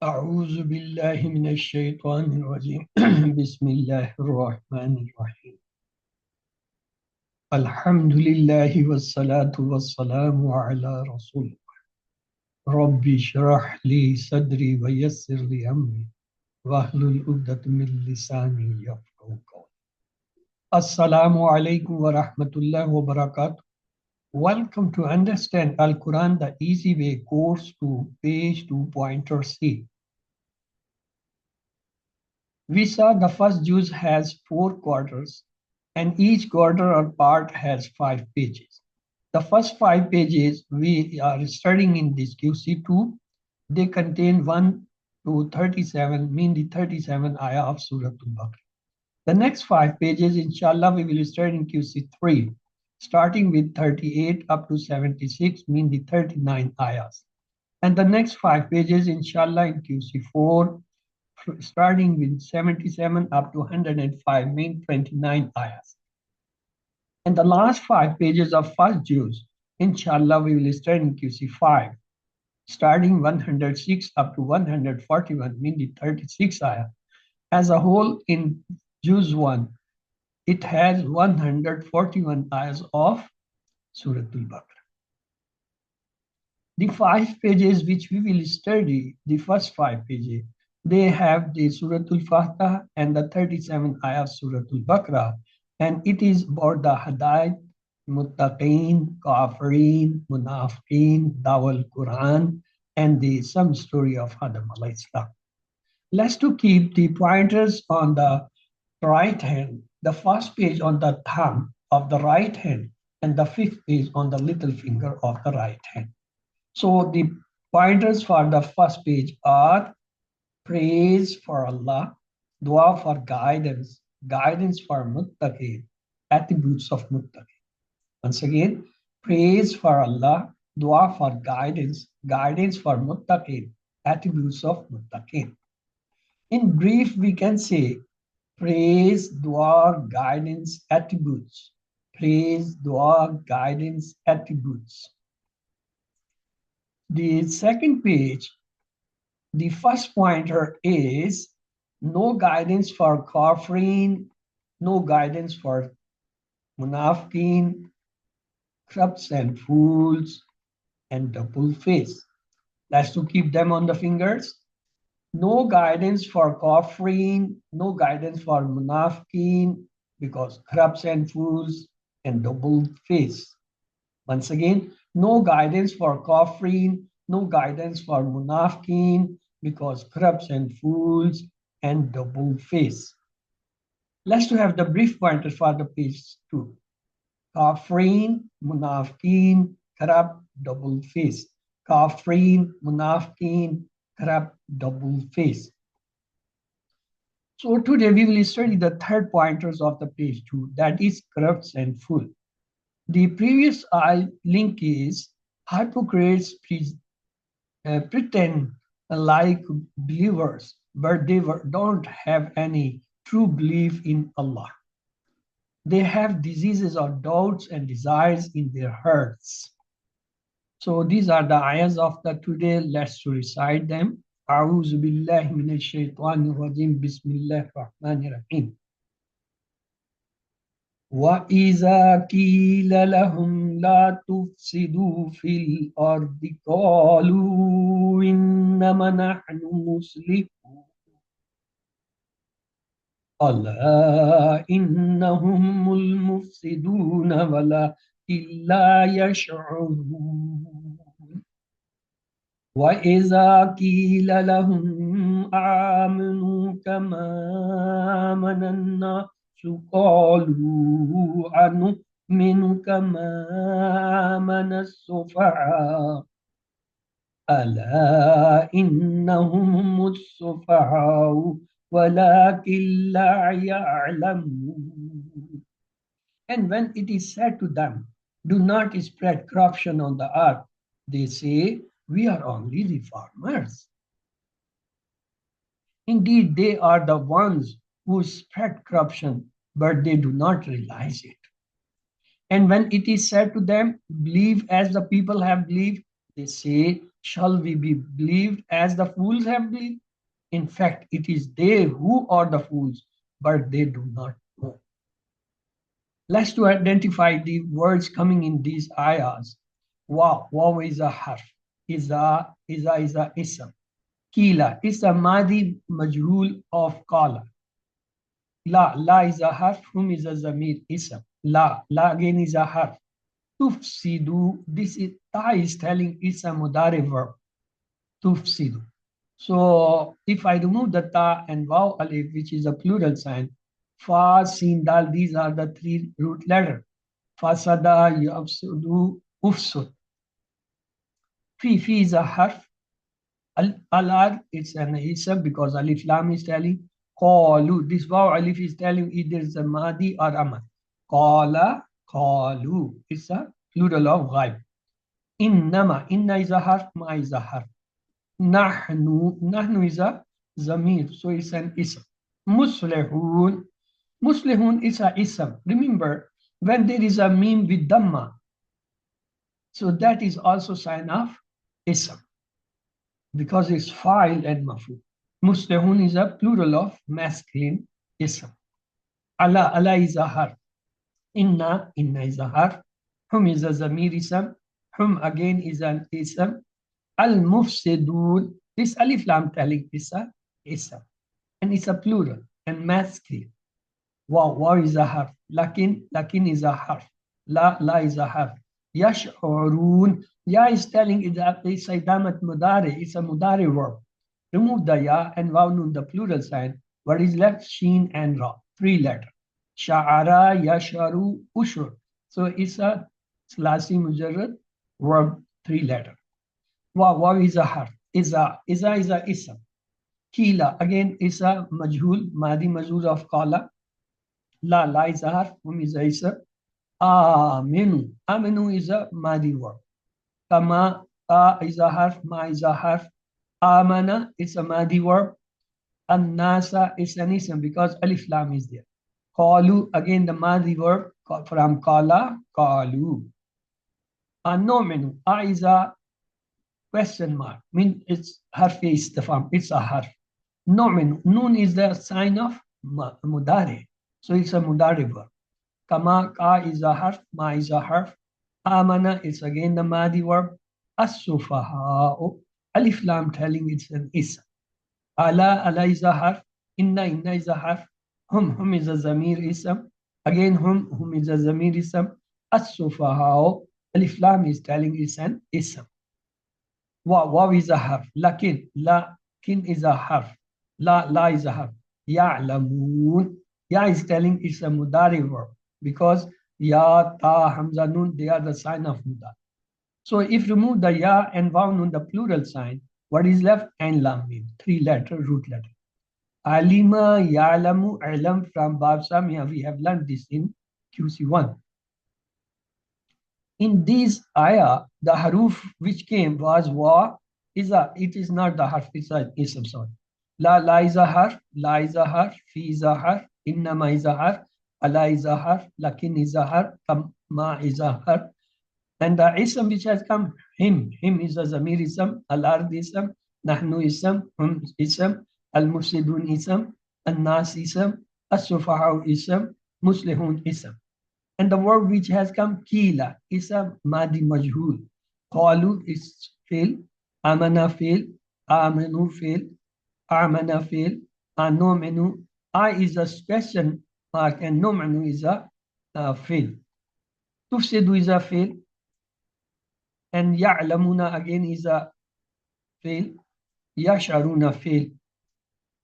أعوذ بالله من الشيطان الرجيم بسم الله الرحمن الرحيم الحمد لله والصلاة والسلام على رسول ربي اشرح لي صدري ويسر لي أمري واحلل عقدة من لساني يفقهوا قولي. Assalamu alaikum wa rahmatullahi wa barakatuh. Welcome to Understand Al-Quran the Easy Way course to page 2.C. We saw the first juz has 4 quarters and each quarter or part has 5 pages. The first 5 pages we are studying in this QC2. They contain 1 to 37, mean the 37 ayah of Surah Al-Baqarah. The next 5 pages, inshallah, we will study in QC3, starting with 38 up to 76, mean the 39 ayahs. And the next 5 pages, inshallah, in QC4, starting with 77 up to 105, mean 29 ayahs. And the last 5 pages of first juz, inshallah, we will start in QC5, starting 106 up to 141, mean the 36 ayah. As a whole, in juz 1, it has 141 ayahs of Surah Al-Baqarah. The 5 pages which we will study, the first 5 pages, they have the Surah Al-Fatiha and the 37 ayah of Surah Al-Baqarah, and it is about the Hadayat, Muttaqeen, Kafirin, Munafiqeen, Dawal Quran, and the some story of Adam alayhi salam. Let's to keep the pointers on the right hand, the first page on the thumb of the right hand, and the 5th page on the little finger of the right hand. So the pointers for the first page are praise for Allah, dua for guidance, guidance for muttaqeen, attributes of muttaqeen. Once again, praise for Allah, dua for guidance, guidance for muttaqeen, attributes of muttaqeen. In brief, we can say praise, dua, guidance, attributes. Praise, dua, guidance, attributes. The second page, the first pointer is no guidance for kafirin, no guidance for munafiqeen, corrupts and fools, and double face. Let's to keep them on the fingers. No guidance for kafirin, no guidance for munafiqeen, because corrupts and fools and double face. Once again, no guidance for kafirin, no guidance for munafiqeen, because corrupts and fools and double face. Let's to have the brief pointers for the page 2. Kafirin, munafiqeen, corrupt, double face. Kafirin, munafiqeen, corrupt, double face. So today we will study the third pointers of the page 2, that is corrupts and fool. The previous link is hypocrites pretend like believers, but they don't have any true belief in Allah. They have diseases of doubts and desires in their hearts. So these are the ayahs of the today. Let's recite them. أعوذ بالله من الشيطان الرجيم بسم الله الرحمن الرحيم. وَإِذَا قِيلَ لَهُمْ لَا تُفْسِدُوا فِي الْأَرْضِ قَالُوا إِنَّمَا نَحْنُ مُصْلِحُونَ أَلَا إِنَّهُمُ الْمُفْسِدُونَ وَلَكِنْ لَا يَشْعُرُونَ وَإِذَا قِيلَ لَهُمْ آمِنُوا كَمَا آمَنَ النَّاسُ قالوا أنؤمن كما آمن السفهاء ألا إنهم هم السفهاء ولكن لا يعلمون. And when it is said to them, do not spread corruption on the earth, they say, we are only reformers. Indeed, they are the ones who spread corruption, but they do not realize it. And when it is said to them, believe as the people have believed, They say, shall we be believed as the fools have believed? In fact, it is they who are the fools, but they do not know. Let's to identify the words coming in these ayahs. Wow is a harf. Iza is a ism. Kila is a madi majhul of kala. La is a harf. Hum is a zamir ism. La again is a harf. Tufsidu, this is, ta is telling it's a mudari verb. Tufsidu. So if I remove the ta and waw alif, which is a plural sign, fa, sin, dal, these are the three root letters. Fasada, yafsudu, ufsud. Fi is a harf. Al it's an ism because alif lam is telling. Qalu, this waw alif is telling either it's a madi or amal. Qala, qalu, it's a plural of ghaib. Inna is a harf, ma is a harf. Nahnu is a zamir, so it's an ism. Muslihun is a ism. Remember, when there is a meme with dhamma, so that is also sign of ism, because it's fa'il and maf'ul. Muslihun is a plural of masculine ism. Ala is a harf. Inna is a harf. Hum is a zamir ism. Hum again is an ism. Al-mufsidun, this alif lam telling is a ism, and it's a plural and masculine. Wow is a harf. Lakin is a harf. La is a harf. Yash'urun, ya is telling it that it's a damat mudari, it's a mudari verb. Remove the ya and waw nun, the plural sign. What is left? Sheen and ra, three letters. Sha'ara, yasharu, ushur. So it's a slasi mujarrad verb, three letters. Waw is a harf. Iza is a ism. Kila again is a majhul, madi majhul of qala. La is a harf. Hum is a ism. Aminu is a madi verb. Kama is a harf. Ma is a harf. Amana is a madi verb. An-nasa is an ism because alif lam is there. Qalu again the madi verb from qala, qalu. An-nominu, is a question mark, mean it's harf istifham, it's a harf. Nun is the sign of mudari, so it's a mudari verb. Kama, ka is a harf, ma is a harf. Amana is again the madi verb. As-sufaha, alif lam telling it's an ism. Ala is a harf. Inna is a harf. Hum is a zamir ism. Again hum is a zamir ism. As-sufaha, alif lam is telling it's an ism. Waw is a harf. Lakin is a harf. La is a harf. Ya'lamun. Ya is telling it's a mudari verb because ya, ta, hamza, nun, they are the sign of mudari. So if remove the ya and waw nun, the plural sign, what is left? Ain lam mim, three letter, root letter. Alima, ya'lamu, alam from Bab Samia. We have learned this in QC1. In this ayah, the haruf which came was wa, it is not the harf, it's a ism, sorry. La is a harf, fi is a harf, innama is a harf, ala is a harf, lakin is a harf, ma is a harf. And the ism which has come, him is a zamir ism, al-ard ism, nahnu ism, hum ism, al-mufsidun ism, al-nas ism, as-sufaha ism, muslihun ism. And the word which has come, kila, is a madi majhul. Qalu is fail, amana fail, amanu fail, amana fail, anomenu. I is a question mark and nomenu is a fail. Tufsidu is a fail. And ya'lamuna again is a fail. Yasharuna fail.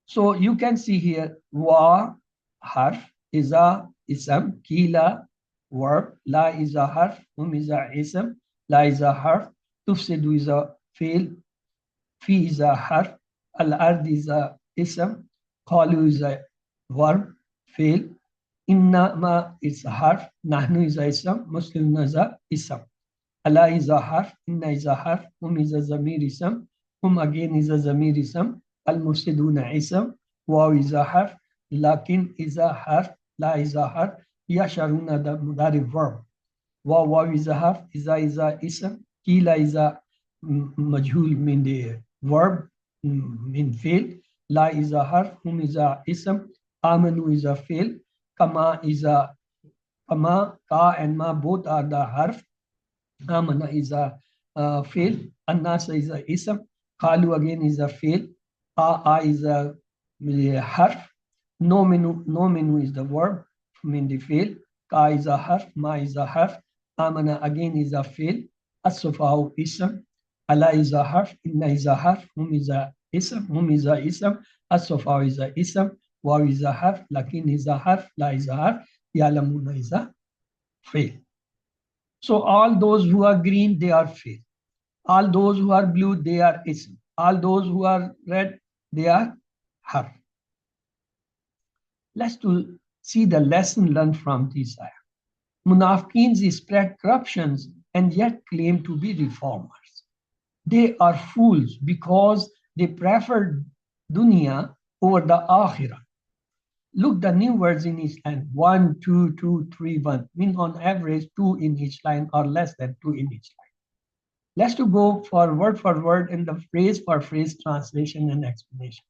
So you can see here, wa harf is a ism, kila verb, la is a harf, hum is a ism, la is a harf, tufsidu is a fail, fi is a harf, al-ard is a ism, qalu is a verb, fail, inna ma is a harf, nahnu is a ism, muslimun is a ism. Ala is a harf, inna is a harf, hum is a zamir ism, hum again is a zamir ism, al-mufsiduna ism, waw is a harf, lakin is a harf, la is a harf, yasharuna the mudari verb. Waw is a harf, is a ism, kila is a majhul mean the verb, mean fail. La is a harf, hum is a ism, amanu is a fail, kama is a kama, ka and ma both are the harf. Amana is a fail. Annasa is a ism. Kalu again is a fail. A is a harf. No menu is the verb, mean the fail. Ka is a harf. Ma is a harf. Amana again is a fail. As-sufahu ism. Allah is a harf. Inna is a harf. Hum is a ism. Hum is a ism. As-sufahu is a ism. Waw is a harf. Lakin is a harf. La is a harf. Yalamuna is a fail. So all those who are green, they are fail. All those who are blue, they are ism. All those who are red, they are harf. Let's see the lesson learned from this ayah. Munafiqeen spread corruptions and yet claim to be reformers. They are fools because they prefer dunya over the akhirah. Look, the new words in each line: 1, 2, 2, 3, 1. Mean on average 2 in each line or less than 2 in each line. Let's go for word in the phrase for phrase translation and explanation.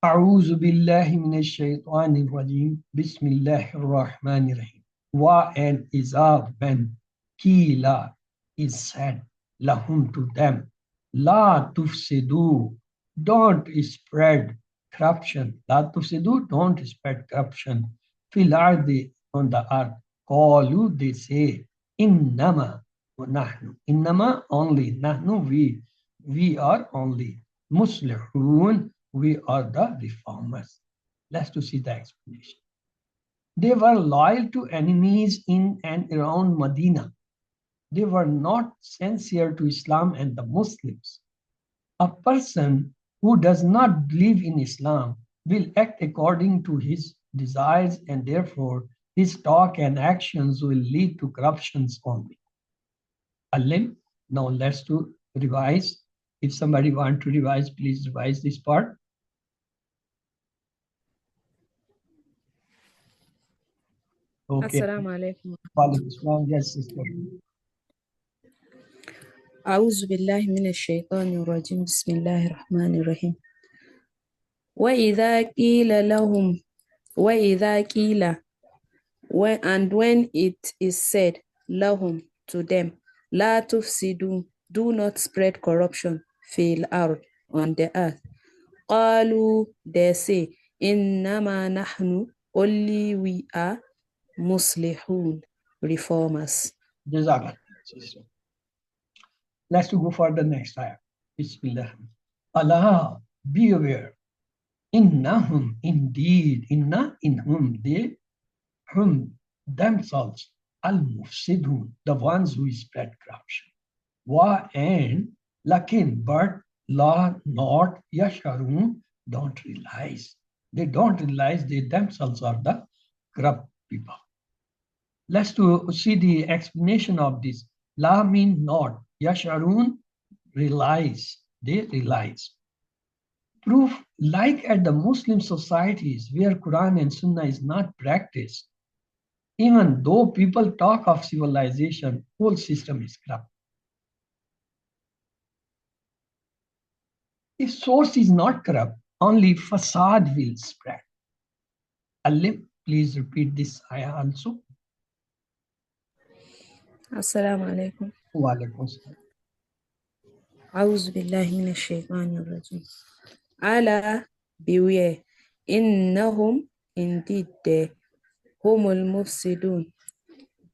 أعوذ بالله من الشيطان الرجيم بسم الله الرحمن الرحيم. Wa and iza when kila is said lahum to them. La tufsidu, don't spread corruption. La tufsidu, don't spread corruption. Fil ardi, on the earth. Qalu, they say, innama nahnu. Innama, only. Nahnu, we are only. Muslihun, we are the reformers. Let's see the explanation. They were loyal to enemies in and around Medina. They were not sincere to Islam and the Muslims. A person who does not believe in Islam will act according to his desires, and therefore his talk and actions will lead to corruptions only. Alim. Now let's revise. If somebody wants to revise, please revise this part. Okay. Assalamu alaikum. Yes, sister. أعوذ بالله من الشيطان الرجيم بسم الله الرحمن الرحيم وإذا قيل لهم and when it is said lahum to them la tufsidu, do not spread corruption fil ard, on the earth. Qalu, they say, innama nahnu, only we are muslihun, reformers. Let's go for the next ayah. Bismillah. Allah, be aware. Innahum, indeed, inhum, they, hum, themselves, al-mufsidun, the ones who spread corruption. Wa and lakin, but la, not, yasharun, don't realize. They don't realize they themselves are the corrupt people. Let's see the explanation of this. La mean not. Yasharun, realize. They realize. Proof, like at the Muslim societies where Quran and Sunnah is not practiced, even though people talk of civilization, whole system is corrupt. If source is not corrupt, only facade will spread. Alim, please repeat this ayah also. Assalamu alaikum. Wa alaikum salam. أعوذ بالله من الشيطان الرجيم. Allah, beware. Innahum, indeed they, humul mufsidun,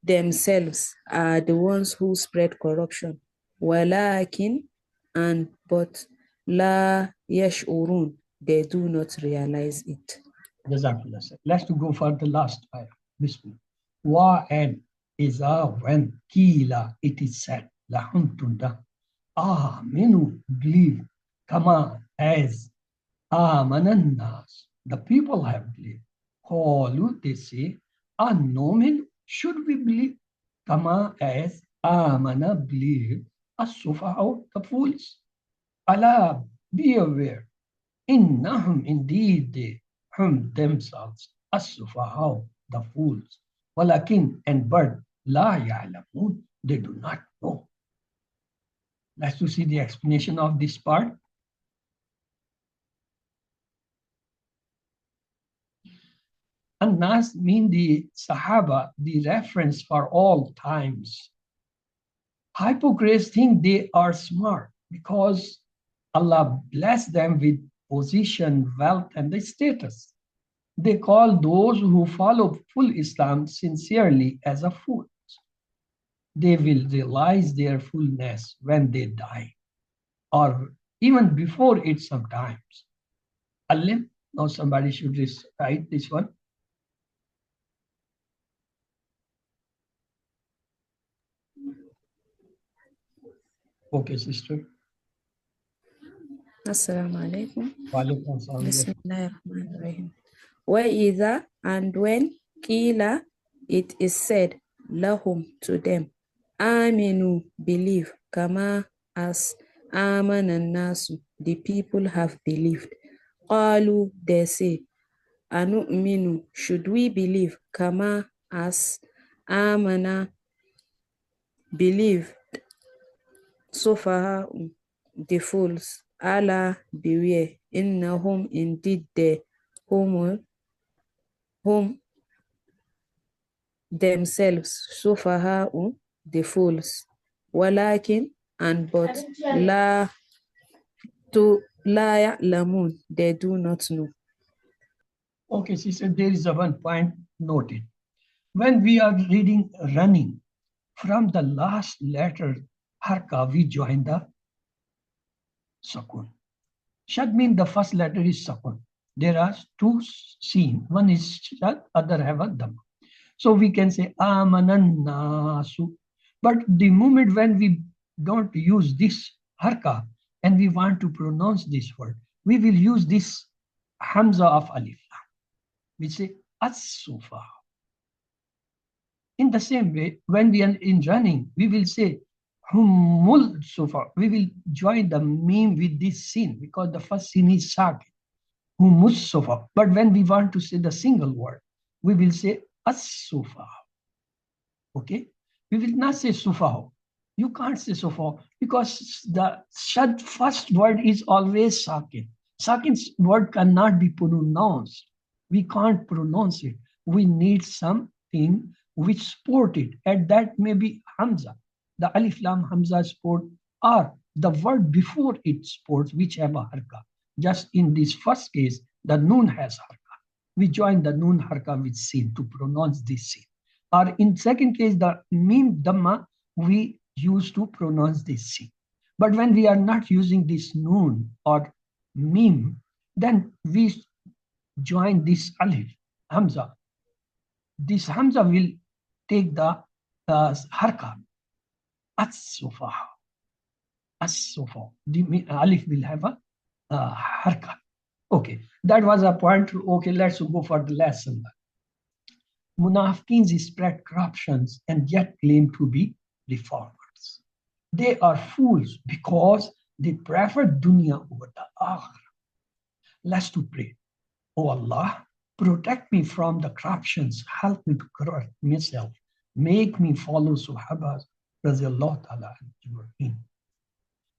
themselves are the ones who spread corruption. Walakin, and but la yash'urun, they do not realize it. Let's go for the last ayah. Bismillah. Wa and iza when kila, it is said lahum to them. Aminu, believe. Kama, as Amanannas, the people have believed. Qalu, they say, Anomin, should we believe? Kama, as Amana, believe. As-sufa'u, the fools. Allah, be aware. Innahum, indeed they, hum, themselves. As-sufa'u, the fools. Walakin, and but, la ya'lamun, they do not know. Let's to see the explanation of this part. An-Nas mean the Sahaba, the reference for all times. Hypocrites think they are smart because Allah blessed them with position, wealth, and the status. They call those who follow full Islam sincerely as a fool. They will realize their fullness when they die, or even before it sometimes. Alim, now somebody should recite this one. Okay, sister. Assalamu alaikum. Walaikum salam. Bismillahirrahmanirrahim. وَإِذَا, and when Qila, it is said, lahum, to them, Aminu, believe, kama, as amana nasu, the people have believed. Qalu, they say, Anu'minu, should we believe, kama, as amana, believe, Sofaha, the fools. Allah, beware, innahum, indeed they, whom themselves, Sofaha, the fools. Walakin, and but, la ya'lamun, they do not know. Okay, sister, there is a one point noted. When we are reading running, from the last letter harka, we join the sakun. Shad means the first letter is sakun. There are two seen. One is shad, other have a dam. So we can say amanan nasu. But the moment when we don't use this harka and we want to pronounce this word, we will use this hamza of alif. We say as-sufa. In the same way, when we are in running, we will say humul sufa. We will join the meme with this sin because the first sin is sakin. Humus sufa. But when we want to say the single word, we will say as-sufa. Okay? We will not say sufa. You can't say sufa because the shad first word is always sakin. Sakin's word cannot be pronounced. We can't pronounce it. We need something which support it, and that may be hamza. The alif lam hamza support, or the word before it supports whichever harka. Just in this first case, the noon has harka. We join the noon harka with sin to pronounce this sin. Or in second case, the mim dhamma, we use to pronounce this sin. But when we are not using this noon or mim, then we join this alif hamza. This hamza will take the harka. As-sufa. As-sufa. The alif will have a harka. Okay, that was a point. Okay, let's go for the lesson. Munafiqins spread corruptions and yet claim to be reformers. They are fools because they prefer dunya over the akhirah. Let's to pray. Oh Allah, protect me from the corruptions. Help me to correct myself. Make me follow Sahabas. Radiallahu ta'ala ajma'in.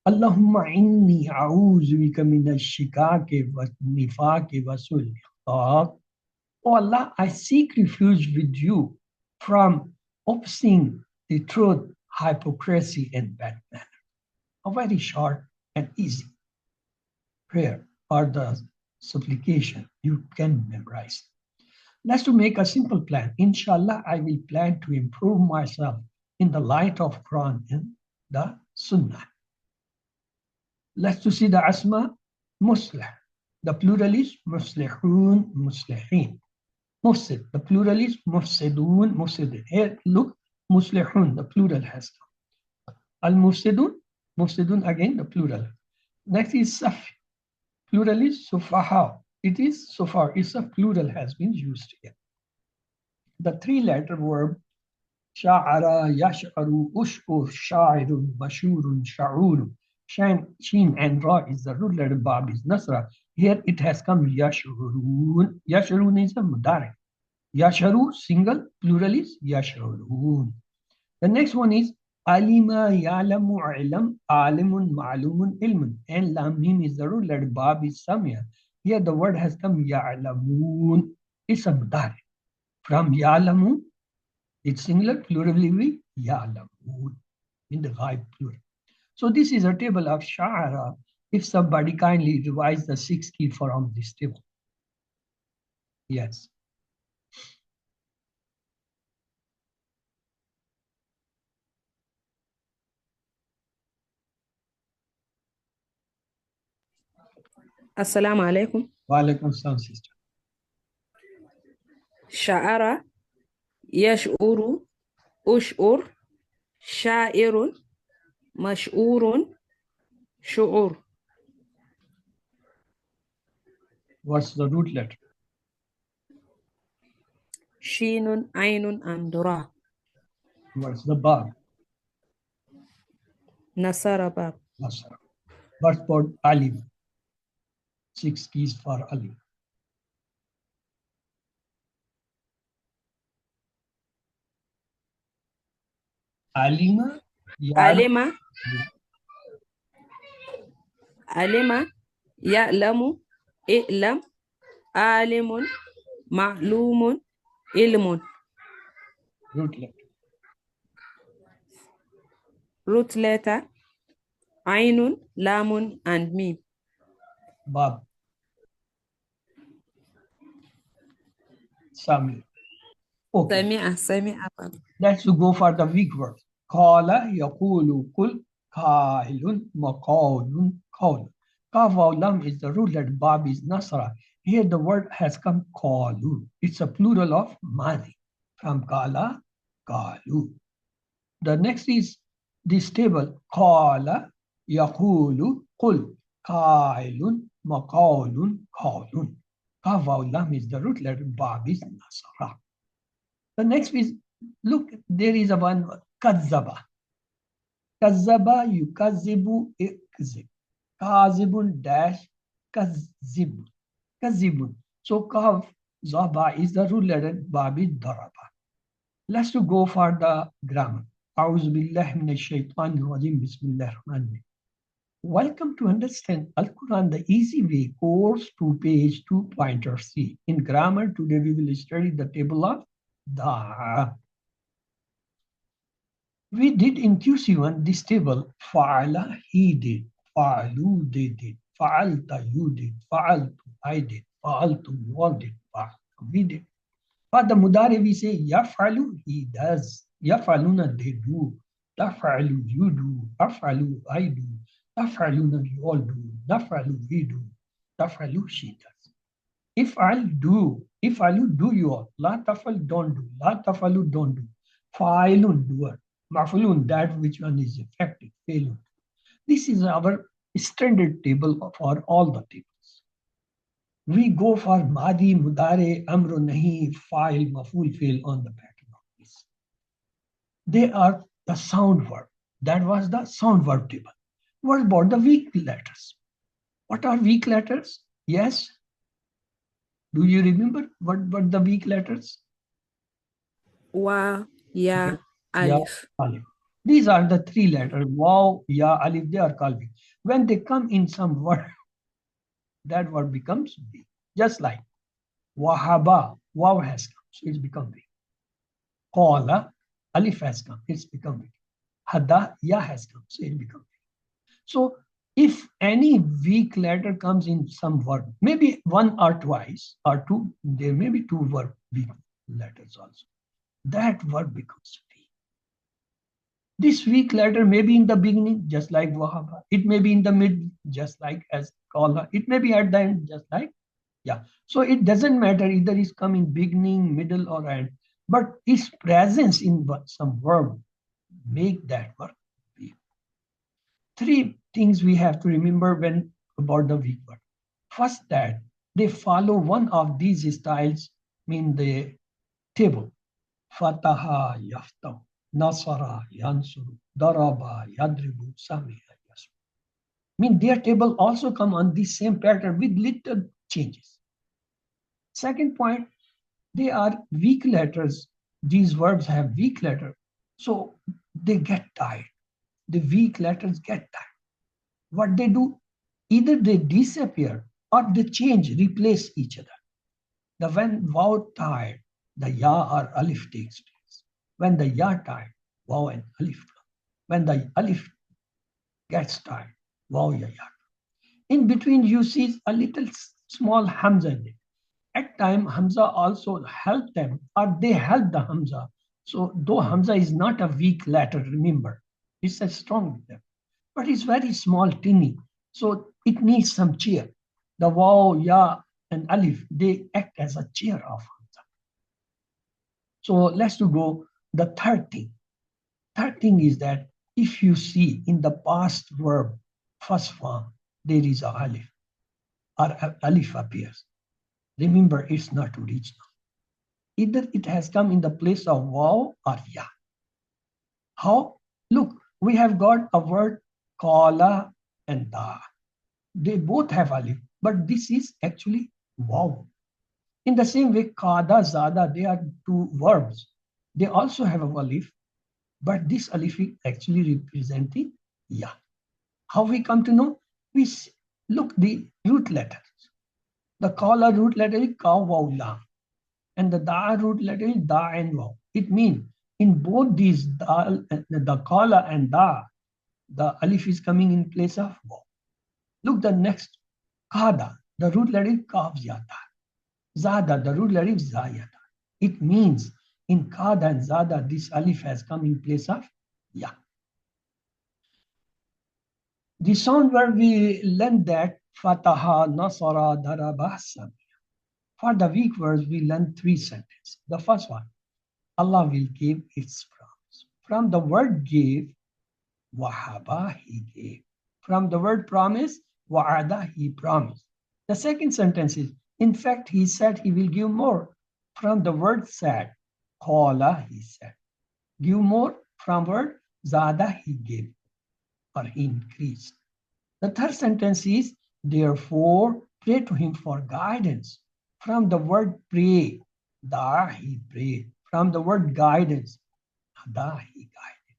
Allahumma inni a'udhu bika min ash-shikaki wa nifaki wa sulhi. Oh Allah, I seek refuge with you from opposing the truth, hypocrisy, and bad manner. A very short and easy prayer or the supplication you can memorize. Let's to make a simple plan. Inshallah, I will plan to improve myself in the light of Quran and the Sunnah. Let's to see the asma muslih. The plural is muslihun, muslihin. Mufsid, the plural is mufsidun, mufsidin. Here, look, muslihun, the plural has come. Al-mufsidun, mufsidun again, the plural. Next is safi. Plural is sufaha. It is so far, it's a plural has been used here. The three-letter verb sha'ara, yash'aru, ush'ur, sha'irun, bashurun, sha'urun. Shin and ra is the root letter, bab is nasra. Here it has come yash'urun. Yash'urun is a mudari. Yash'aru, single, plural is yash'urun. The next one is Alima ya'lamu ilm, alimun ma'lumun ilmun. And lam mim is the rule that bab is samya. Here the word has come ya'lamun. It's a mudari. From ya'lamu, it's singular, plurally ya'lamun in the ghaib plural. So this is a table of sha'ara. If somebody kindly revise the 6 key from this table. Yes. Assalamu alaikum. Wa alaikum salam, sister. Sha'ara, yash'uru, ush'ur, sha'irun, mash'urun, shu'ur. What's the root letter? Shinun, ainun, and ra. What's the bab? Nasara bab. Nasara. What's for alif? 6 keys for alif. Alima, Alima, alima, ya'lamu, i'lam, alimun, ma'lumun, ilmun. root letter. Root letter, ainun, lamun, and mim. Bab. Sami. Okay. Sami'a bab. Let's go for the weak word. Qala yaqulu kul kailun maqawlun qawl. Kaf waw lam is the root letter. Bab is nasra. Here the word has come qalu. It's a plural of madi. From kala, kalu. The next is this table. Qala yaqulu qul kailun maqawlun qawlun. Kaf waw lam is the root letter. Bab is nasra. The next is, look, there is a one, kazzaba. Kazzaba, yukazzibu, ikzib. Kazibun dash kazzibun. Kazzibun. So kaf, zaba is the root letter, babi daraba. Let's to go for the grammar. A'udhu billahi minash shaitanir rajim. Bismillahir rahmanir rahim. Welcome to Understand Al-Quran the Easy Way course to page 2.3. In grammar, today we will study the table of da. We did in QC1 this table. Fa'ala, he did. Fa'alu, they did. Fa'alta, you did. Fa'altu, I did. Fa'altu, you all did. Fa'altu, we did. For the mudari, we say yaf'alu, he does. Yaf'aluna, they do. Taf'alu, you do. Taf'alu, I do. Taf'aluna, you all do. Taf'alu, we do. Taf'alu, she does. If'al, do. If'alu, do you all. La taf'al, don't do. La taf'alu, don't do. Fa'ilun, doer. Maf'ulun, that which one is effective. Failun. This is our standard table for all the tables. We go for Madi, Mudare, Amru, Nahi, Fa'il, Maf'ul, Fail on the pattern of this. They are the sound verb. That was the sound verb table. What about the weak letters? What are weak letters? Yes. Do you remember what the weak letters? Wa, ya, alif. Ya, alif. These are the 3 letters. Waw, ya, alif, they are called weak. When they come in some word, that word becomes weak. Just like wahaba, waw has come, so it's become weak. Qala, alif has come, it's become weak. Hada, ya has come, so it becomes weak. So if any weak letter comes in some word, maybe one or twice or two, there may be 2 verb weak letters also. That word becomes weak. This weak letter may be in the beginning, just like wahaba. It may be in the mid, just like as qala. It may be at the end, just like, yeah. So it doesn't matter either it's coming beginning, middle, or end, but its presence in some verb make that word weak. 3 things we have to remember when about the weak word. First, that they follow one of these styles in the table. Fataha yaftahu, nasara yansuru, daraba yadribu, samiha yasru. Their table also come on the same pattern with little changes. Second point, they are weak letters. These verbs have weak letter. So they get tired. The weak letters get tired. What they do, either they disappear or they change, replace each other. The when wow tired, the ya or alif takes place. When the ya tired, wow and alif come. When the alif gets tired, wow ya ya. In between, you see a little small hamza in it. At time, hamza also help them, or they help the hamza. So though hamza is not a weak letter, remember, it's a strong letter, but it's very small, tiny. So it needs some cheer. The waw, ya, and alif, they act as a cheer of hamza. So let's go the third thing. Third thing is that if you see in the past verb, first form, there is a alif, or alif appears. Remember, it's not original. Either it has come in the place of waw or ya. How? Look, we have got a word qala and da. They both have alif, but this is actually waw. In the same way, qada, zada, they are two verbs. They also have a alif, but this alif is actually representing ya. How we come to know? We look the root letters. The qala root letter is ka, waw, lam. And the da root letter is da and waw. It means in both these, the qala and da, the alif is coming in place of waw. Look the next, qada, the root letter is kaf yata. Zada, the root letter is zayata. It means in qada and zada, this alif has come in place of ya. The sound where we learn that fataha, nasara, daraba, samiya. For the weak words, we learn three sentences. The first one, Allah will give its promise. From the word give, wahaba, he gave. From the word promise, wa'ada, he promised. The second sentence is, in fact, he said he will give more. From the word said, qala, he said. Give more. From word zada, he gave or he increased. The third sentence is, therefore, pray to him for guidance. From the word pray, da, he prayed. From the word guidance, da, he guided.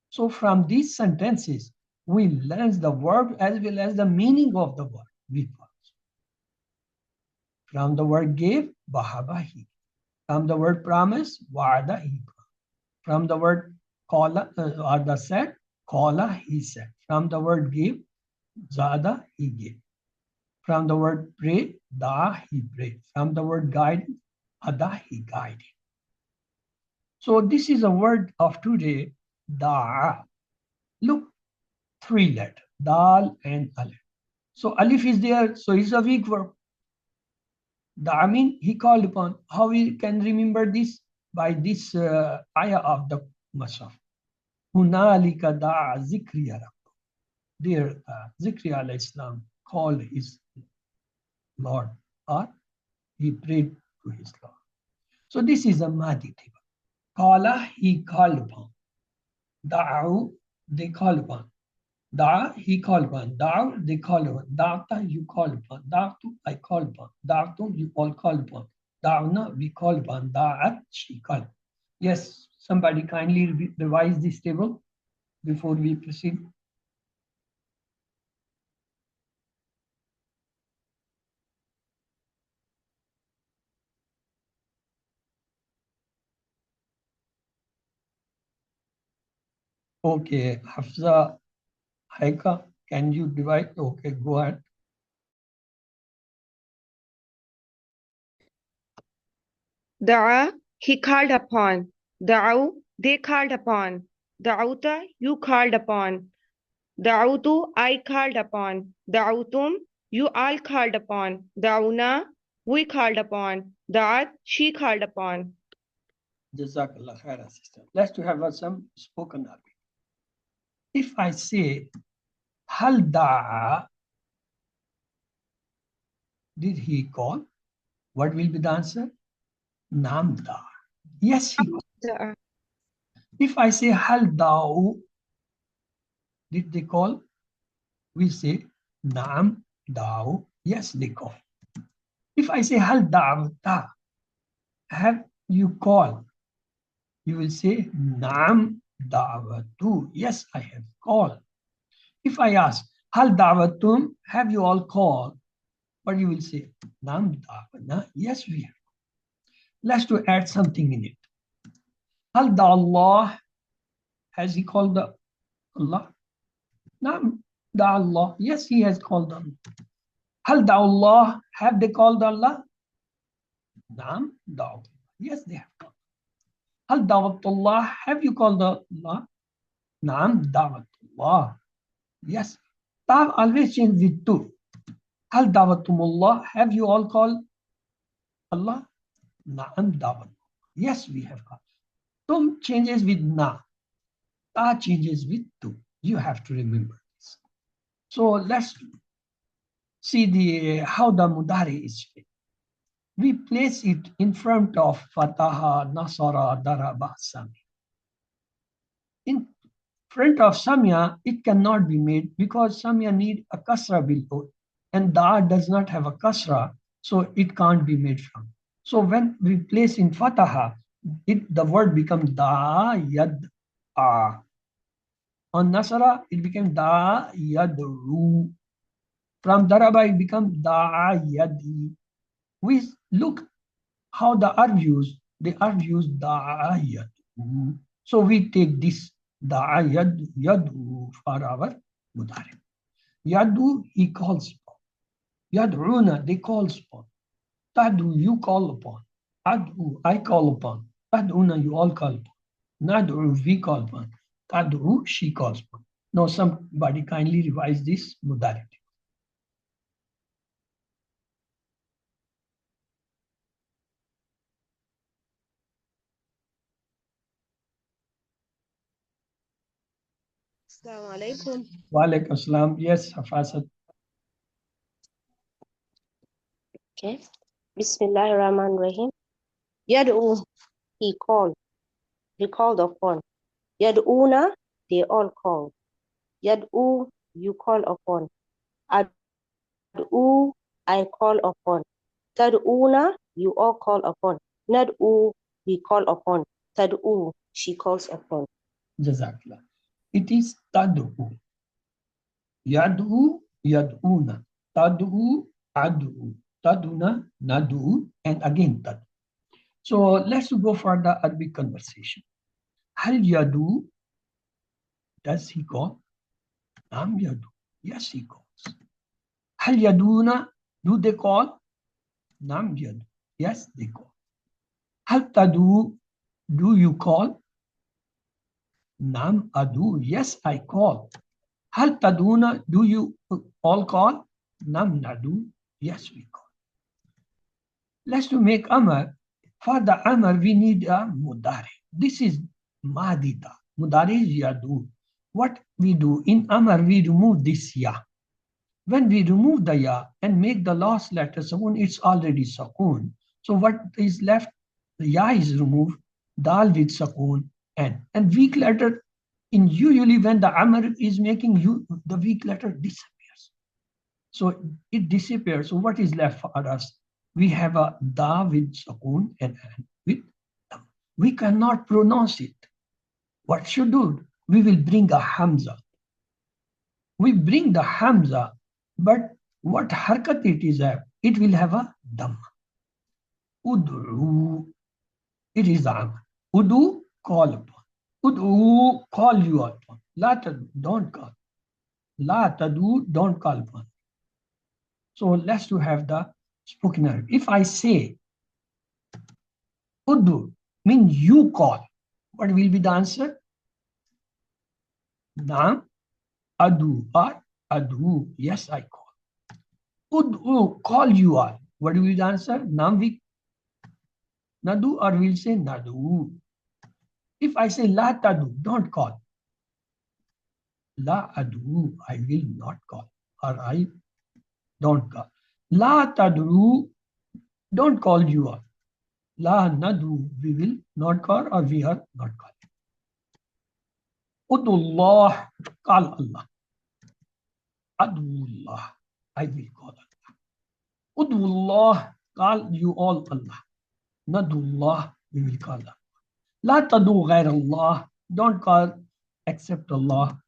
So from these sentences, we learn the verb as well as the meaning of the word. From the word gave, bahaba, he. From the word promise, wa'ada, he. From the word qala, or the said, qala, he said. From the word give, zada, he gave. From the word pray, da, he prayed. From the word guide, ada, he guided. So this is a word of today, da. Look, three letters, dal and alif. So alif is there, so it's a weak verb. Da mean he called upon. How we can remember this? By this ayah of the Masaf. Hunalika da zikriya rabbuh. There, Zikri alayhi salam called his Lord, or he prayed to his Lord. So this is a Mahdi table. Qala, he called upon. Da'u, they called upon. Da, he called upon. Da'u, they called upon. Da'ta, you called upon. Da'tu, I called upon. Da'tu, you all called upon. Da'una, we called upon. Da'at, she called. Yes, somebody kindly revise this table before we proceed. Okay, Hafza, Haika, can you divide? Okay, go ahead. Da'a, he called upon. Da'u, they called upon. Da'uta, you called upon. Da'utu, I called upon. Da'utum, you all called upon. Da'una, we called upon. Da'at, she called upon. Jazakallah khair, sister. Let's to have some spoken Arabic. If I say, Hal da'a, did he call? What will be the answer? Nam da'a. Yes, he called. Da'a. If I say, Hal da'u, did they call? We say, Nam da'u. Yes, they call. If I say, Hal da'uta, have you called? You will say, Nam da'watu. Yes, I have called. If I ask, hal da'watum, have you all called? But you will say, nam da'wana. Yes, we have. Let's to add something in it. Hal da'allah, has he called the Allah? Nam da'allah. Yes, he has called Allah. Hal da'allah, have they called Allah? Nam da'allah. Yes, they have called. Hal da'watullah, have you called Allah? Nam da'watullah. Yes. Tav always change with tu. Hal dawatumullah, have you all called Allah? Na'am dawat. Yes, we have called. Tum changes with na. Ta changes with tu. You have to remember this. So let's see how the mudari is fit. We place it in front of fataha, nasara, daraba, sami. In front of samya, it cannot be made because samya need a kasra bil, and da does not have a kasra, so it can't be made from. So when we place in fataha, the word becomes da yad a. On nasara, it became da yad ru. From daraba, it becomes da yadi. We look how the are used. They are used da yad. So we take this da yadu for our mudari. Yadu, he calls upon. Yad'una, they calls upon. Tadu, you call upon. Ad'u, I call upon. Tad'una, you all call upon. Nad'u, we call upon. Tad'u, she calls upon. Now somebody kindly revise this mudari. Assalamu alaikum. Wa alaikum assalam. Yes, Hafasat. Okay. Bismillahir Rahmanir Rahim. Yad'u, he called upon. Yad'una, they all call. Yad'u, you call upon. Ad'u, I call upon. Tad'una, you all call upon. Nad'u, we call upon. Tad'u, she calls upon. Jazakallah. It is tad'u. Yad'u, yad'una. Tad'u, ad'u. Tad'una, nad'u, and again tad'u. So let's go for the Arabic conversation. Hal yadu, does he call? Nam yadu. Yes, he calls. Hal yaduna, do they call? Nam yadu. Yes, they call. Hal tadu, do you call? Nam adu. Yes, I call. Hal taduna, do you all call? Nam nadu. Yes, we call. Let's to make amar. For the amar, we need a mudari. This is madita. Mudari is yadu. What we do in amar, we remove this ya. When we remove the ya and make the last letter sakun, it's already sakun. So what is left? The ya is removed, dal with sakun, and weak letter. In usually when the amar is making you, the weak letter disappears. So it disappears. So what is left for us? We have a da with sakun and with dam. We cannot pronounce it. What should do? We will bring a hamza. We bring the hamza, but what harkat it is have? It will have a dam. Ud'u, it is the amr. Udu, call upon. Ud'u, call you upon. La tadu, don't call. La tadu, don't call upon. So let's to have the spoken Arabic. If I say Uddu, mean you call, what will be the answer? Naam, adu, or adu. Yes, I call. Ud'u, call you all. What will be the answer? Naam, we nadu, or we'll say nadu. If I say la tadu, don't call. La adu, I will not call, or I don't call. La tadru, don't call you all. La nadu, we will not call, or we are not calling. Udullah, call Allah. Adullah, I will call Allah. Udullah, call you all Allah. Nadullah, we will call Allah. La tadu ghair Allah, Don't call except Allah.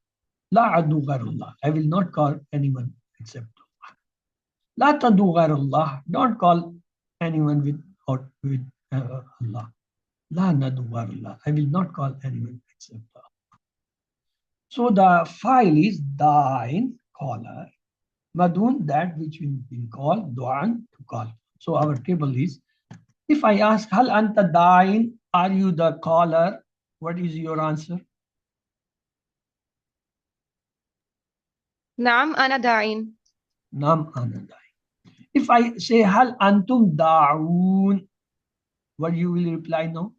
La adu ghairullah. I will not call anyone except Allah. La tadu ghairullah. Don't call anyone with Allah. La nadu ghairullah. I will not call anyone except Allah. So the file is da'in, caller. Madun, that which will be called, du'an, to call. So our table is, if I ask, hal anta da'in, are you the caller? What is your answer? نعم أنا داعٍ. Nam ana da'in. If I say, hal antum da'un, what you will reply now?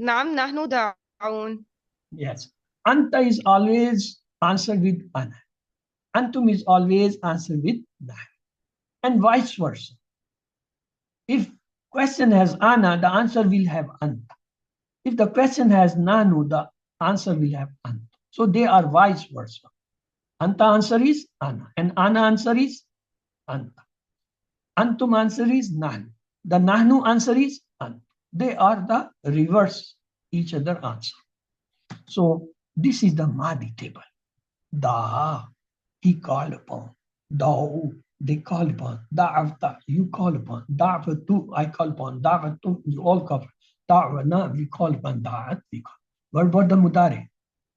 نعم نحن داعون. Yes. Anta is always answered with ana. Antum is always answered with na. And vice versa. If question has ana, the answer will have anta. If the question has nanu, the answer will have anta. So they are vice versa. Anta answer is ana, and ana answer is anta. Antum answer is nahnu. The nahnu answer is anta. They are the reverse each other answer. So this is the Madi table. Da, he called upon. Da'u, they call upon. Da'avta, you call upon. Da'vatu, I call upon. Da'vatu, you all cover. Da'wana, we call upon. Da'at, we call. What about the Mudare?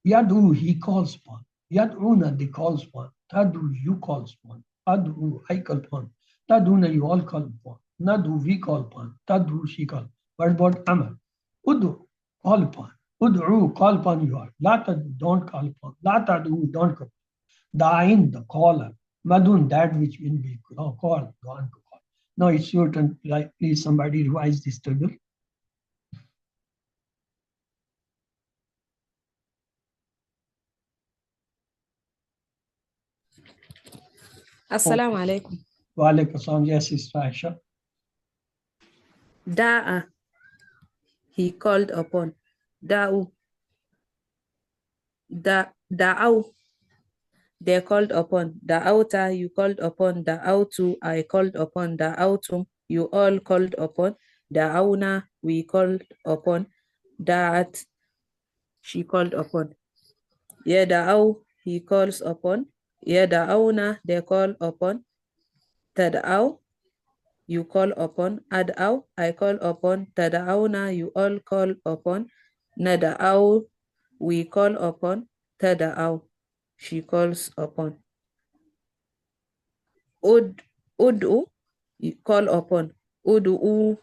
Yadu, he calls upon. Yad'una, they calls upon. Tadu, you calls upon. Adu, I call upon. Taduna, you all call upon. Nadu, we call upon. Tadu, she call. What about Amr? Udu, call upon. Ud'u, call upon you all. La tadu, don't call upon. La tadu, don't call. Da'in, the caller. Madun, that which will be called, go on to call. Now it's your turn. Please, somebody revise this table. Assalamu alaikum. Wa alaikum assalam. Yes, Sister Aisha. Da'a, he called upon. Da'u, da'aw, they called upon. Da'auta, you called upon. Da'autu, I called upon. Da'autum, you all called upon. Da'auna, we called upon. Da'at, she called upon. Yada'aw, he calls upon. Yada'auna, they call upon. Tad'aw, you call upon. Ad'aw, I call upon. Tad'auna, you all call upon. Nad'aw, we call upon. Tad'aw, she calls upon. Ud'u, you call upon. Ud'u,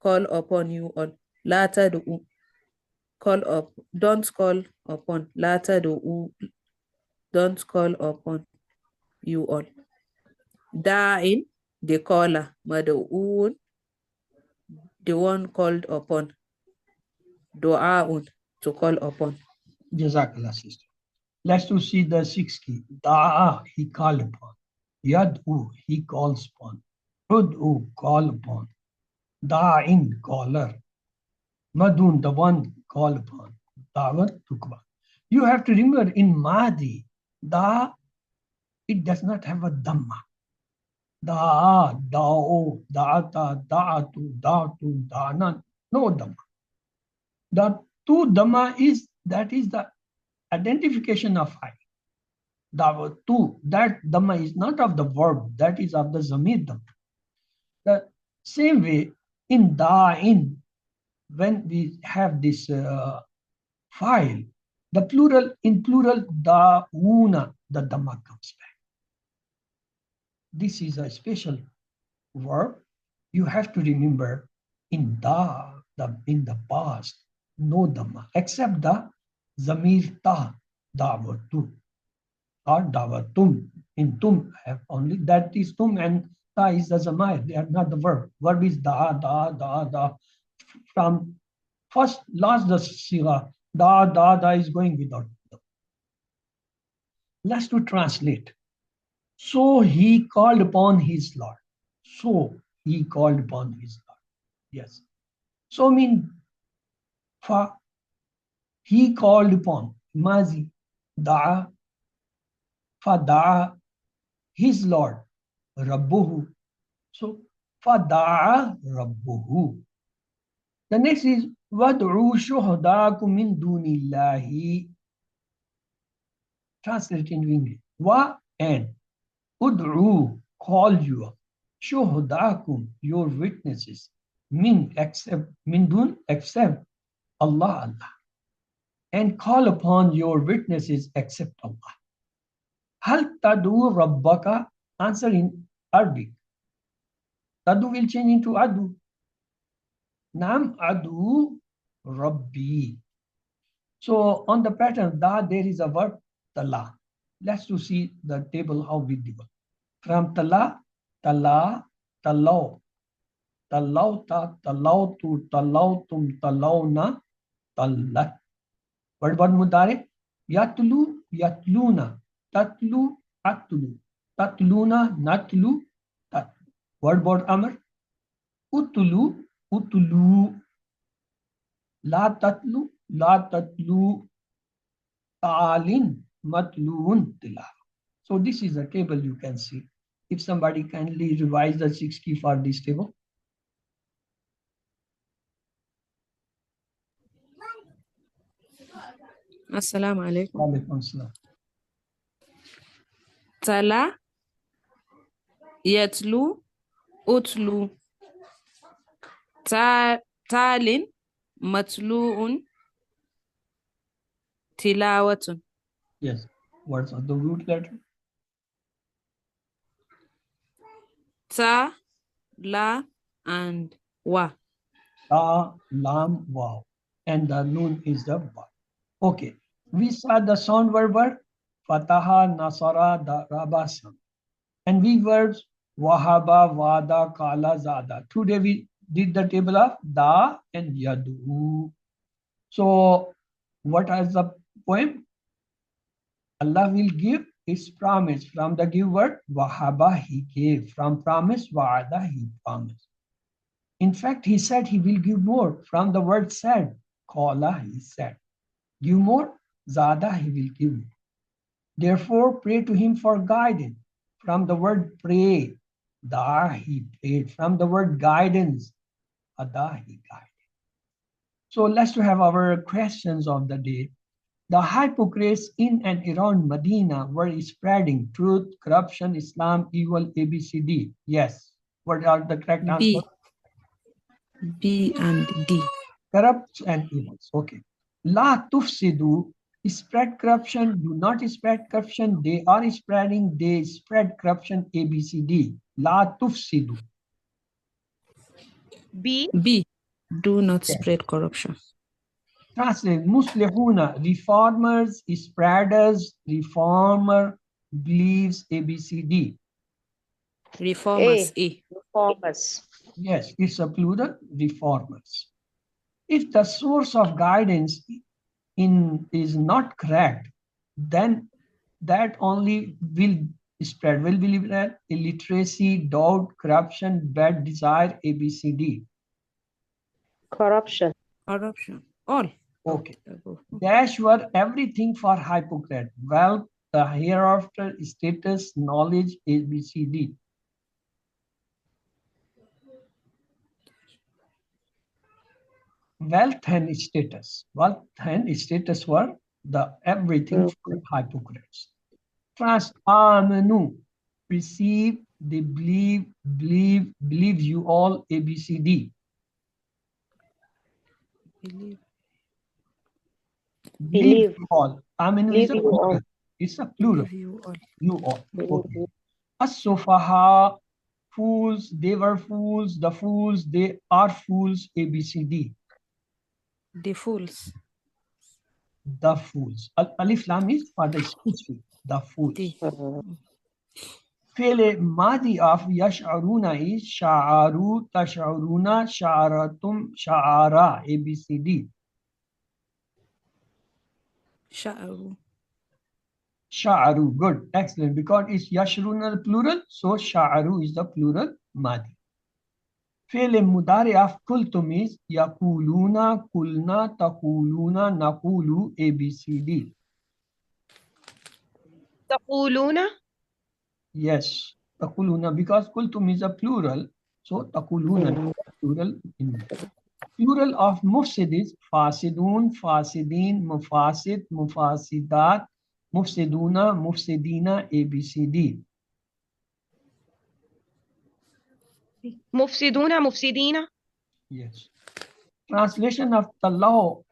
call upon you all. La tad'u, call up, don't call upon. La tad'u, don't call upon you all. Da'in, the caller. Mad'uun, the one called upon. Du'aun, to call upon. Jazakallah, sister. Let's to see the 6 key. Da'a, he called upon. Yad'u, he calls upon. Ud'u, call upon. Da'in, caller. Madun, the one called upon. Da'wat, tukba. You have to remember in Mahdi, Da, it does not have a Dhamma. Da'a, Da'o, Da'ata, Da'atu, Da'atu, Da'anan. No Dhamma. The two Dhamma is, that is the identification of I. The two, that Dhamma is not of the verb, that is of the Zamir Dhamma. The same way in Da'in, when we have this file, the plural, in plural, Da'una, the Dhamma comes back. This is a special verb. You have to remember in in the past, no Dhamma, except the Zamir Ta, Da'watu, or Da'watum. In Tum, have only that is Tum, and Ta is the Zamir. They are not the verb. Verb is Da. From first, last the Siga, Da is going without. Let's to translate. So he called upon his Lord. So he called upon his Lord. Yes. So mean fa, he called upon. Mazi, da'a, fa da'a, his Lord. Rabbuhu. So fa da'a rabbuhu. The next is وَادْعُوا شُهَدَاءَكُم مِّن دُونِ اللَّهِ. Translate in English. Wa and ud'u, call you, shuhdakum, your witnesses, min dun, except Allah, and call upon your witnesses except Allah. Hal tadu rabbaka, answer in Arabic. Tadu will change into adu. Nam adu rabbi. So on the pattern da, there is a word tala. Let's to see the table how we develop. From tala, tala, talau, talauta, talautu, talautum, talauna, talat. What about mudare? Yatlu, yatluna, tatlu, atlu, tatluna, natlu, tat. What about amr? Utulu, utulu, la tatlu, la tatlu, ta'alin, matluun, tila. So this is a table you can see. If somebody kindly revise the 6 key for this table. Assalamu alaikum. Walaikum salam. Tala, yatlu, utlu, talin, matluun, tilawatun. Yes. Words of the root letter. Ta, la, and wa. Ta, lam, wow. And the noon is the ba. Okay. We saw the sound verb fataha, nasara, rabasam. And we verbs wahaba, wada, kala, zada. Today we did the table of da and yadu. So what is the poem? Allah will give his promise. From the give word wahaba, he gave. From promise wa'ada, he promised. In fact, he said he will give more. From the word said, qala, he said. Give more, zada, he will give more. Therefore, pray to him for guidance. From the word pray, da, he prayed. From the word guidance, ada, he guided. So let's to have our questions of the day. The hypocrites in and around Medina were spreading truth, corruption, Islam, evil, ABCD. Yes. What are the correct answers? B and D. Corrupts and evils. Okay. La tufsidu, spread corruption, do not spread corruption, they are spreading, they spread corruption, ABCD. La tufsidu. B. B, do not spread corruption. Translate, muslihuna, reformers, spreaders, reformer, believes, ABCD. Reformers, A. Reformers. Yes, it's a plural, reformers. If the source of guidance is not correct, then that only will spread. Will believe that illiteracy, doubt, corruption, bad desire, ABCD. Corruption. Corruption. All. Okay. Above. Dash were everything for hypocrite. Wealth, the hereafter, status, knowledge, ABCD. Wealth and status. Wealth and status were the everything for hypocrites. Trust, amanu, receive, they believe, believe you all, ABCD. Believe you all. Amanu is a plural. It's a plural. You all. You all. Okay. As-sufaha, fools, they were fools, the fools, they are fools, ABCD. The fools. The fools. Alif lam is for the speech. The fools. The. Fele madi of yash'aruna is sha'aru, tash'aruna, sha'aratum, sha'ara, ABCD. Sha'aru. Sha'aru, good, excellent. Because it's yashruna the plural, so sha'aru is the plural madi. Fele mudari of kultum is yakuluna, kulna, takuluna, nakulu, ABCD. Taquluna. Yes, takuluna, because kultum is a plural, so takuluna is a plural. Plural of mufsid is fasidun, fasidin, mufasid, mufasidat, mufsiduna, mufsidina, ABCD. مفسدون مفسدين. Yes. Translation of the law.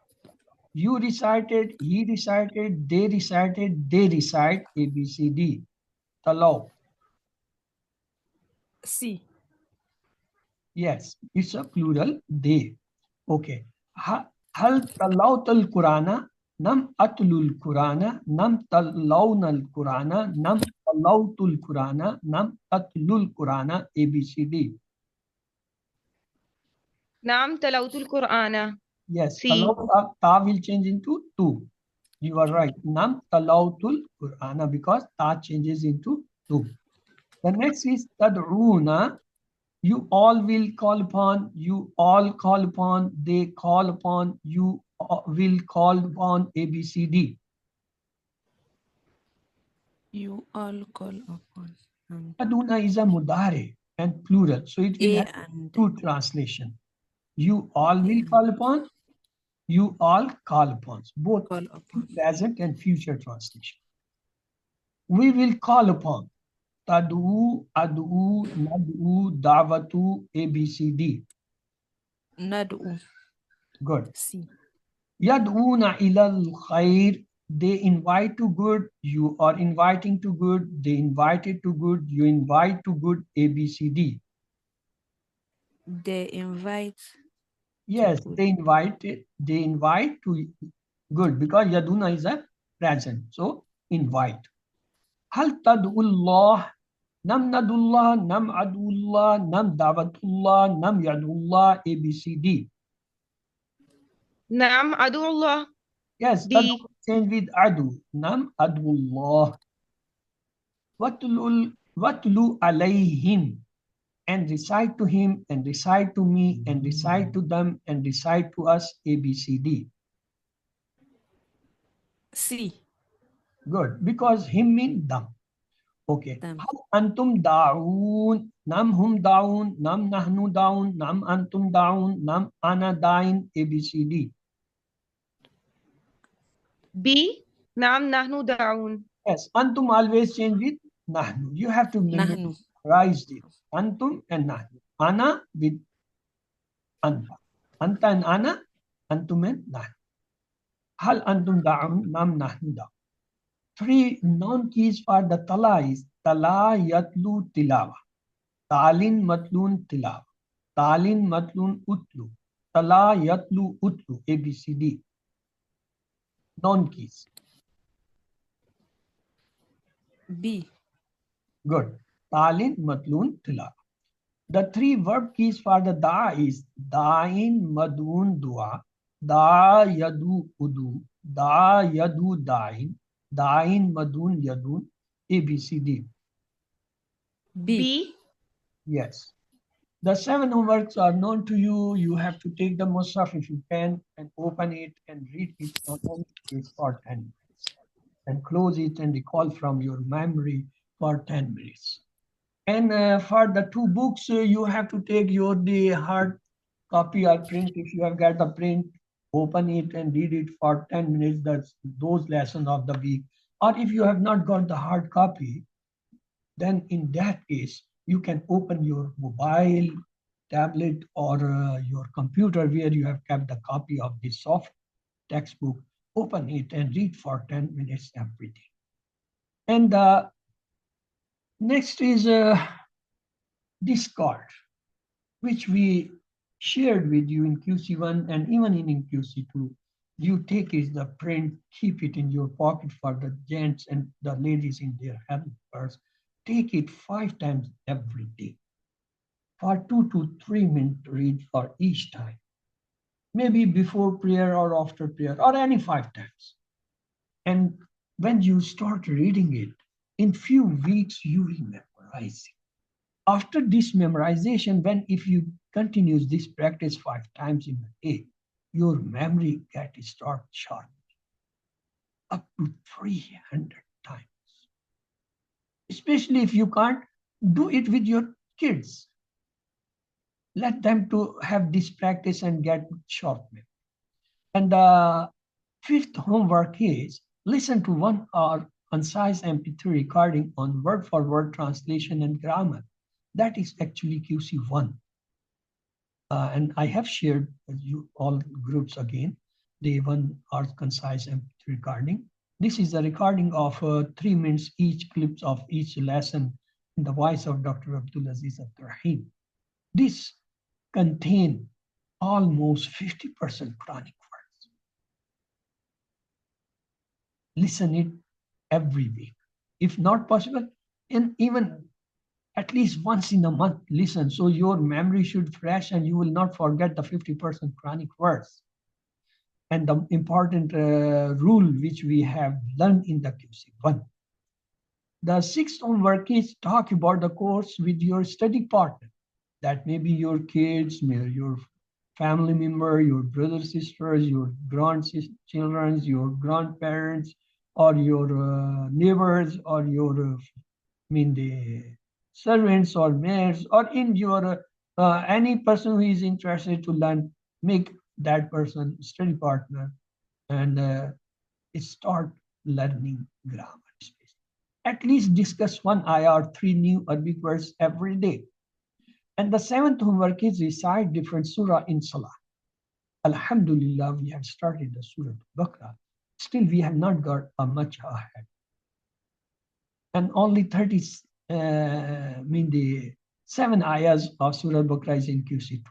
You recited, he recited, they recite, ABCD. The law. C. Yes, it's a plural, they. Okay. Hal talawtal Qurana, nam atlul Qurana, nam talawna Qurana, nam talawtul Qurana, nam atlul Qurana, ABCD. نعم تلوت القرآن. Yes, C. ta will change into two. You are right. Nam talawtul Qurana because ta changes into two. The next is tad'una. You all will call upon, you all call upon, they call upon, you will call upon, ABCD. You all call upon. And Aduna is a mudare and plural, so it will A have and two translation. You all will and call upon, you all call upon, both call upon. present and future translation. We will call upon. Tadu, adu, nadu, davatu, ABCD. Nad'u. Good. C. Yad'una ilal khair. They invite to good. You are inviting to good. They invited to good. You invite to good. ABCD. They invite Yes, good. they invited. They invite to good because yaduna is a present. So invite. Hal tad'ullah. Nam nadullah. Nam adullah. Nam davatullah. Nam yadullah. ABCD. نعم أدعو الله. Yes, D. tadu change with adu. Nam adullah. Watlu alayhim, and recite to him, and recite to me, and recite to them, and recite to us, ABCD. C. Good, because him means them. Okay. Them. Hal antum da'un, nam hum da'un, nam nahnu da'un, nam antum da'un, nam ana da'in, ABCD. B. نعم نحن داعون. Yes, antum always change with nahnu. You have to Nahnu. memorize it. Antum and nahnu. Ana with anta. Anta and ana, antum and nahnu. Hal antum da'un, nam nahnu da'un. Three known keys for the tala is tala yatlu tilawa. Talin matlun tilawa. Talin matlun utlu. Tala yatlu utlu. ABCD. Known keys. B. Good. Talin matlun tilawa. The three verb keys for the da is da'in madun dua, da yadu udu, da yadu da'in, da'in madun yadun, ABCD. B. B. Yes. The seven homeworks are known to you. You have to take the Musaf if you can and open it and read it on any page for 10 minutes and close it and recall from your memory for 10 minutes. And for the two books, you have to take the hard copy or print. If you have got the print, open it and read it for 10 minutes. That's those lessons of the week. Or if you have not got the hard copy, then in that case, you can open your mobile, tablet, or your computer where you have kept the copy of the soft textbook. Open it and read for 10 minutes every day. And the next is this card, which we shared with you in QC1 and even in QC2. You take it, the print, keep it in your pocket for the gents and the ladies in their helpers. Take it 5 times every day for 2 to 3 minute read for each time. Maybe before prayer or after prayer or any 5 times. And when you start reading it, in few weeks, you will memorize it. After this memorization, if you continue this practice 5 times in a day, your memory start sharp up to 300 times. Especially if you can't do it with your kids. Let them to have this practice and get short memory. And the fifth homework is listen to 1 hour concise MP3 recording on word-for-word translation and grammar. That is actually QC1. And I have shared with you all groups again, the 1 hour concise MP3 recording. This is a recording of 3 minutes each clips of each lesson in the voice of Dr. Abdulaziz Abdurrahim. This contain almost 50% Quranic words. Listen it every week. If not possible, and even at least once in a month, listen. So your memory should fresh and you will not forget the 50% Quranic words. And the important rule which we have learned in the QC1. The sixth homework is talk about the course with your study partner. That may be your kids, maybe your family member, your brothers, sisters, your grandchildren, your grandparents, or your neighbors, or your, the servants or maids, or in your any person who is interested to learn, make that person study partner and start learning grammar. At least discuss 1 ayah or 3 new Arabic words every day. And the seventh homework is recite different surah in Salah. Alhamdulillah, we have started the Surah Al-Baqarah. Still, we have not got much ahead. And only 7 ayahs of Surah Al-Baqarah is in QC2.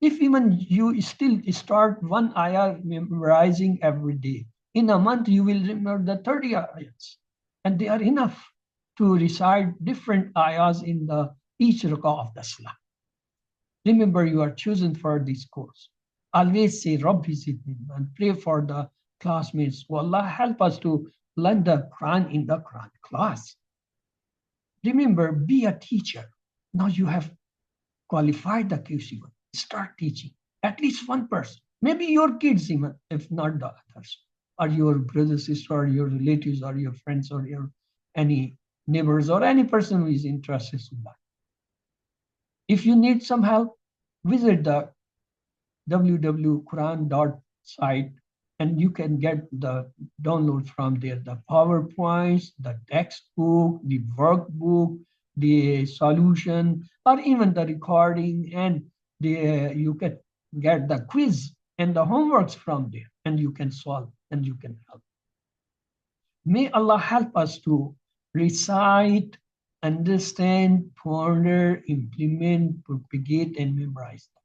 If even you still start 1 ayah memorizing every day, in a month you will remember the 30 ayahs. And they are enough to recite different ayahs in each rak'ah of the Salah. Remember, you are chosen for this course. Always say, Rabbi Zidni, and pray for the classmates. Oh Allah, help us to learn the Quran in the Quran class. Remember, be a teacher. Now you have qualified the QC1. Start teaching. At least one person. Maybe your kids even, if not the others. Or your brother, sister, or your relatives, or your friends, or your any neighbors, or any person who is interested in that. If you need some help, visit the www.quran.site and you can get the download from there, the PowerPoints, the textbook, the workbook, the solution, or even the recording, and you can get the quiz and the homeworks from there, and you can solve and you can help. May Allah help us to recite, understand, ponder, implement, propagate, and memorize them.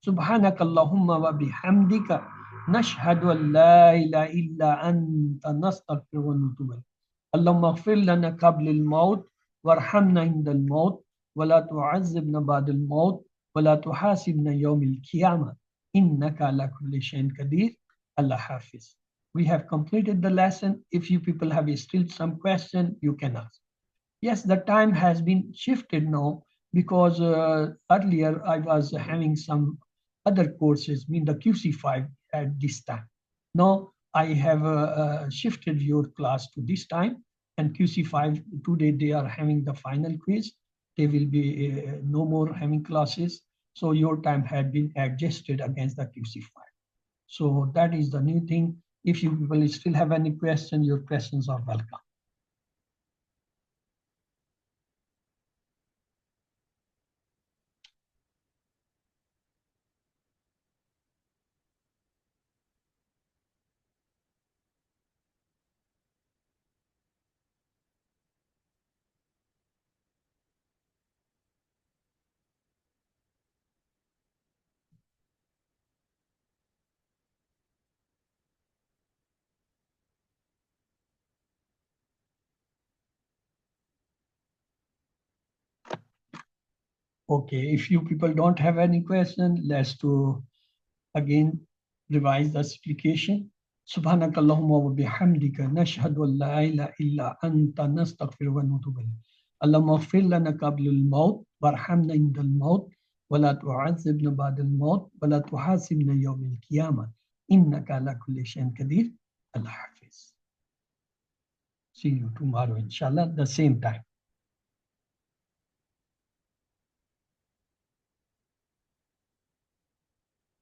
سبحانك اللهم وبحمدك نشهد أن لا إله إلا أنت نستغفرك ونتوب إليك. اللهم اغفر لنا قبل الموت وارحمنا عند الموت ولا تعذبنا بعد الموت ولا تحاسبنا يوم القيامة إنك على كل شيء قدير. Allah Hafiz. We have completed the lesson. If you people have still some question, you can ask. Yes, the time has been shifted now because earlier I was having some other courses, the QC5 at this time. Now I have shifted your class to this time, and QC5 today they are having the final quiz. They will be no more having classes. So your time had been adjusted against the QC5. So that is the new thing. If you people still have any question, your questions are welcome. Okay, if you people don't have any question, let's do again revise the explication. سبحانك اللهم وبحمدك نشهد أن لا إله إلا أنت نستغفرك ونتوب إليك. اللهم اغفر لنا قبل الموت وارحمنا عند الموت ولا تعذبنا بعد الموت ولا تحاسبنا يوم القيامة إنك على كل شيء قدير. Allah Hafiz. See you tomorrow, inshallah, the same time.